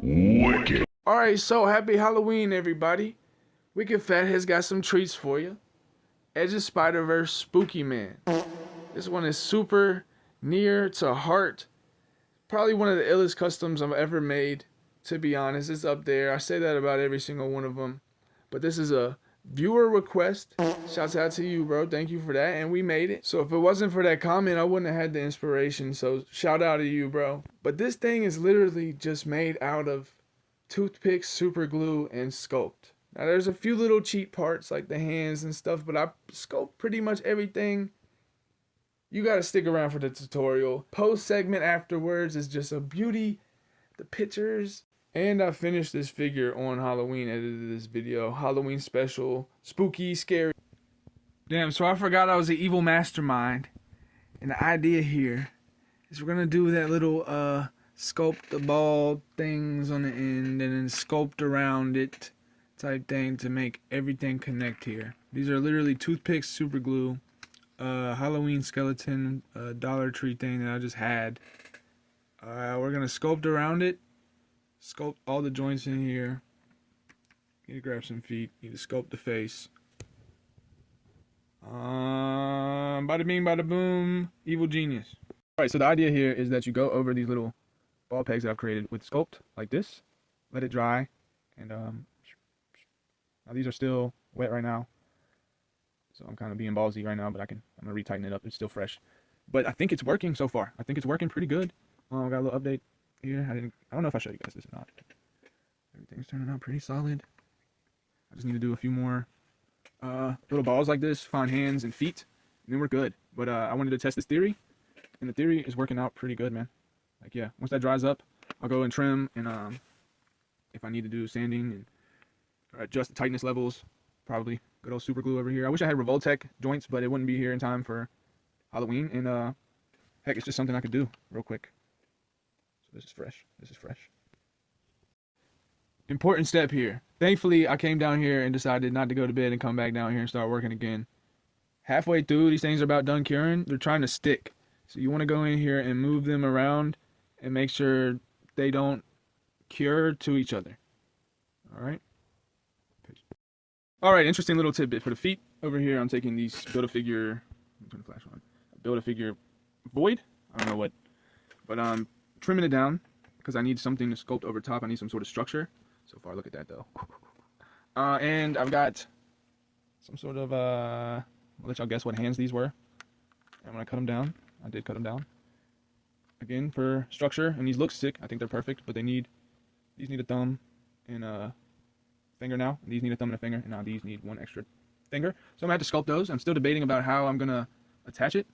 Wicked. Alright, so happy Halloween, everybody. Wicked Fat has got some treats for you. Edge of Spiderverse Spooky Man. This one is super near to heart. Probably one of the illest customs I've ever made, to be honest. It's up there. I say that about every single one of them. But this is a viewer request. Shouts out to you, bro. Thank you for that. And we made it. So if it wasn't for that comment, I wouldn't have had the inspiration. So shout out to you, bro. But this thing is literally just made out of toothpicks, super glue, and sculpt. Now there's a few little cheat parts like the hands and stuff, but I sculpt pretty much everything. You gotta stick around for the tutorial. Post segment afterwards is just a beauty. The pictures. And I finished this figure on Halloween, edited this video. Halloween special. Spooky, scary. Damn, so I forgot I was an evil mastermind. And the idea here is we're gonna do that little sculpt the ball things on the end and then sculpt around it type thing to make everything connect here. These are literally toothpicks, super glue, Halloween skeleton, Dollar Tree thing that I just had. We're gonna sculpt around it, sculpt all the joints in here. Need to grab some feet, need to sculpt the face. Bada bing, bada boom, evil genius. Alright, so the idea here is that you go over these little ball pegs that I've created with sculpt like this, let it dry, and now these are still wet right now, so I'm kind of being ballsy right now, but I'm gonna retighten it up. It's still fresh, but I think it's working so far. I think it's working pretty good. I got a little update here. I don't know if I showed you guys this or not. Everything's turning out pretty solid. I just need to do a few more little balls like this, find hands and feet, and then we're good. But I wanted to test this theory, and the theory is working out pretty good, man. Like, yeah, once that dries up, I'll go and trim, and if I need to do sanding and adjust the tightness levels, probably good old super glue over here. I wish I had Revoltech joints, but it wouldn't be here in time for Halloween, and heck, it's just something I could do real quick. So this is fresh. This is fresh. Important step here. Thankfully, I came down here and decided not to go to bed and come back down here and start working again. Halfway through, these things are about done curing. They're trying to stick. So you want to go in here and move them around and make sure they don't cure to each other. Alright? Alright, interesting little tidbit for the feet. Over here, I'm taking these Build-A-Figure, turn the flash on, Build-A-Figure Void. I don't know what, but I'm trimming it down because I need something to sculpt over top. I need some sort of structure. So far, look at that though. And I've got some sort of, I'll let y'all guess what hands these were. And when I cut them down, I did cut them down. Again, for structure, and these look sick. I think they're perfect, but these need a thumb and a finger now. These need a thumb and a finger, and now these need one extra finger. So I'm gonna have to sculpt those. I'm still debating about how I'm gonna attach it.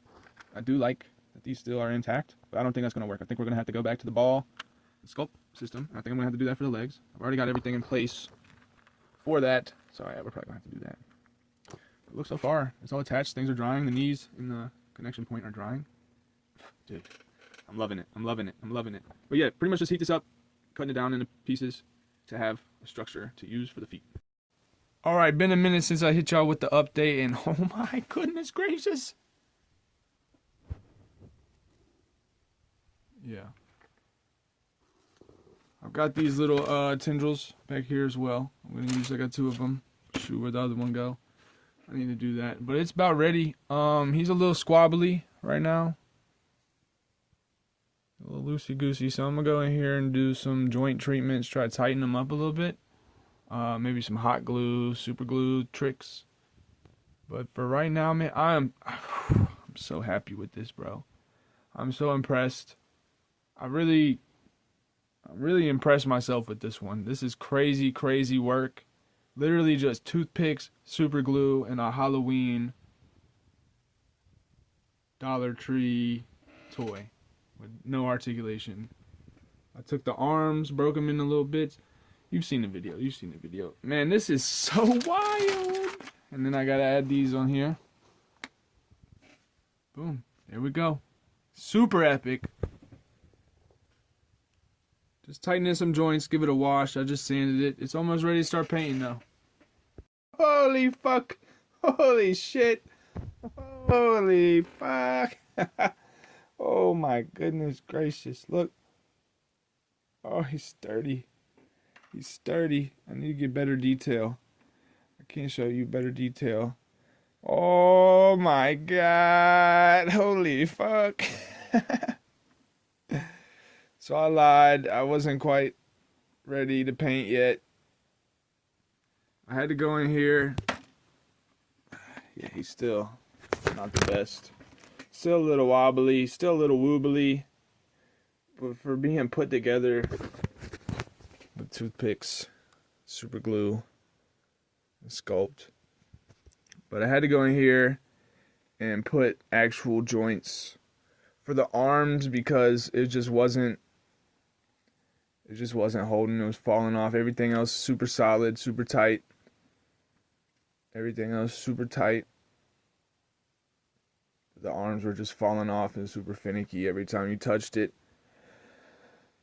I do like that these still are intact, but I don't think that's gonna work. I think we're gonna have to go back to the ball sculpt system. I think I'm gonna have to do that for the legs. I've already got everything in place for that, so yeah, we're probably gonna have to do that. But look, so far, it's all attached. Things are drying. The knees and the connection point are drying. Dude, I'm loving it. I'm loving it. I'm loving it. But yeah, pretty much just heat this up, cutting it down into pieces to have a structure to use for the feet. Alright, been a minute since I hit y'all with the update, and oh my goodness gracious. Yeah. I've got these little tendrils back here as well. I'm gonna use, I got two of them. Shoot, where'd the other one go? I need to do that. But it's about ready. He's a little squabbly right now. A little loosey-goosey, so I'm gonna go in here and do some joint treatments, try to tighten them up a little bit. Maybe some hot glue, super glue tricks. But for right now, man, I'm so happy with this, bro. I'm so impressed. I really impressed myself with this one. This is crazy, crazy work. Literally just toothpicks, super glue, and a Halloween Dollar Tree toy with no articulation. I took the arms, broke them into little bits. You've seen the video. You've seen the video. Man, this is so wild. And then I gotta add these on here. Boom. There we go. Super epic. Just tighten in some joints, give it a wash. I just sanded it. It's almost ready to start painting though. Holy fuck. Holy shit. Holy fuck. Oh my goodness gracious. Look. Oh, he's sturdy. He's sturdy. I need to get better detail. I can't show you better detail. Oh my god. Holy fuck. So I lied. I wasn't quite ready to paint yet. I had to go in here. Yeah, he's still not the best. Still a little wobbly, still a little woobly. But for being put together with toothpicks, super glue, and sculpt. But I had to go in here and put actual joints for the arms because it just wasn't holding. It was falling off. Everything else super solid, super tight. Everything else super tight. The arms were just falling off and super finicky every time you touched it.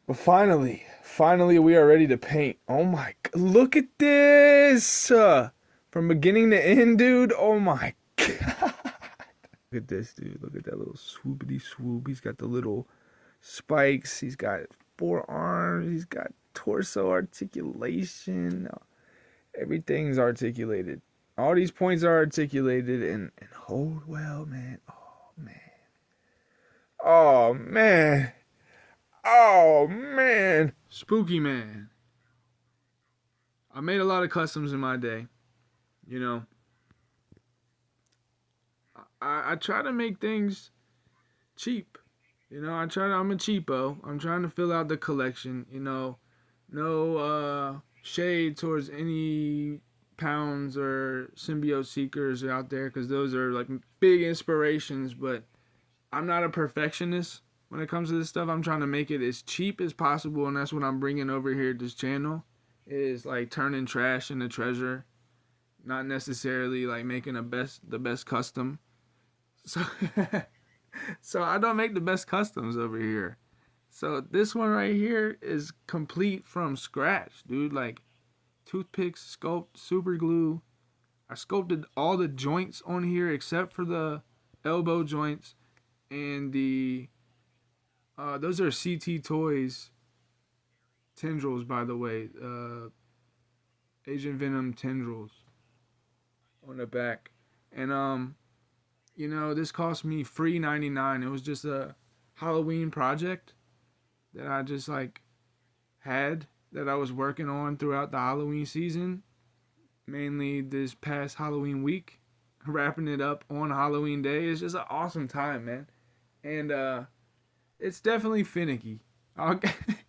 But finally we are ready to paint. Oh my, look at this! From beginning to end, dude. Oh my god. Look at this, dude. Look at that little swoopity swoop. He's got the little spikes. He's got 4 arms. He's got torso articulation. Everything's articulated. All these points are articulated and hold well, man. Oh, man. Oh, man. Oh, man. Spooky man. I made a lot of customs in my day. You know. I try to make things cheap. You know, I'm a cheapo. I'm trying to fill out the collection. You know, no shade towards any pounds or symbiote seekers out there, because those are like big inspirations, but I'm not a perfectionist when it comes to this stuff. I'm trying to make it as cheap as possible, and that's what I'm bringing over here at this channel, is like turning trash into treasure, not necessarily like making the best custom. So so I don't make the best customs over here. So this one right here is complete from scratch, dude. Like toothpicks, sculpt, super glue. I sculpted all the joints on here except for the elbow joints and the those are CT Toys tendrils, by the way. Agent Venom tendrils on the back. And you know, this cost me free $99. It was just a Halloween project that I just like had, that I was working on throughout the Halloween season, mainly this past Halloween week, wrapping it up on Halloween day. It's just an awesome time, man. And it's definitely finicky.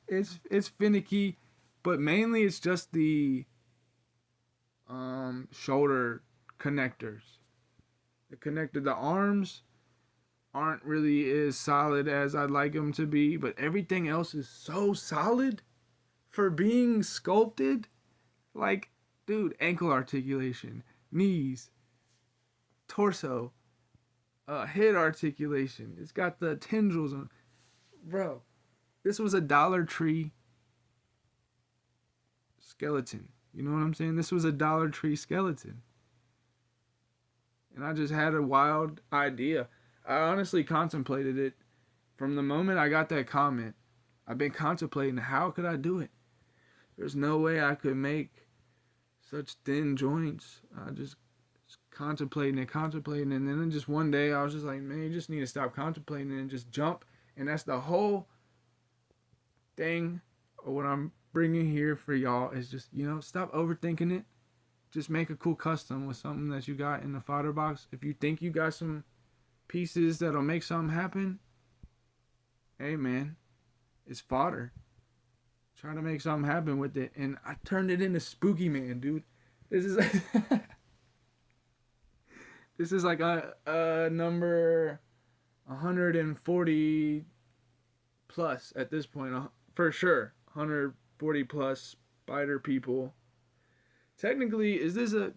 It's finicky, but mainly it's just the shoulder connectors. The arms aren't really as solid as I'd like them to be, but everything else is so solid for being sculpted. Like, dude, ankle articulation, knees, torso, head articulation. It's got the tendrils on. Bro, this was a Dollar Tree skeleton. You know what I'm saying? This was a Dollar Tree skeleton. And I just had a wild idea. I honestly contemplated it from the moment I got that comment. I've been contemplating, how could I do it? There's no way I could make such thin joints. I just contemplating, and then just one day I was just like, man, you just need to stop contemplating and just jump. And that's the whole thing of what I'm bringing here for y'all, is just, you know, stop overthinking it. Just make a cool custom with something that you got in the fodder box. If you think you got some pieces that'll make something happen, hey man, it's fodder. Try to make something happen with it. And I turned it into Spooky Man, dude. This is like this is like a number 140 plus at this point, for sure. 140 plus spider people. Technically, this is a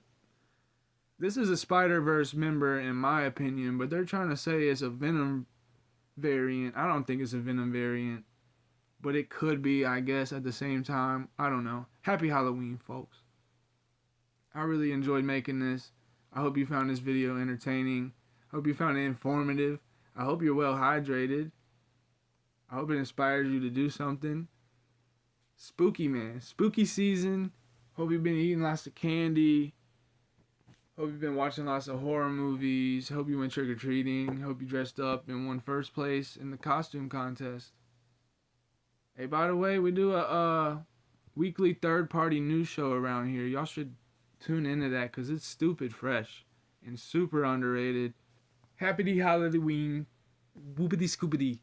Spiderverse member in my opinion, but they're trying to say it's a Venom variant. I don't think it's a Venom variant, but it could be, I guess, at the same time. I don't know. Happy Halloween, folks. I really enjoyed making this. I hope you found this video entertaining. I hope you found it informative. I hope you're well hydrated. I hope it inspires you to do something. Spooky man. Spooky season. Hope you've been eating lots of candy. Hope you've been watching lots of horror movies. Hope you went trick or treating. Hope you dressed up and won first place in the costume contest. Hey, by the way, we do a weekly third party news show around here. Y'all should tune into that because it's stupid fresh and super underrated. Happy Halloween. Whoopity scoopity.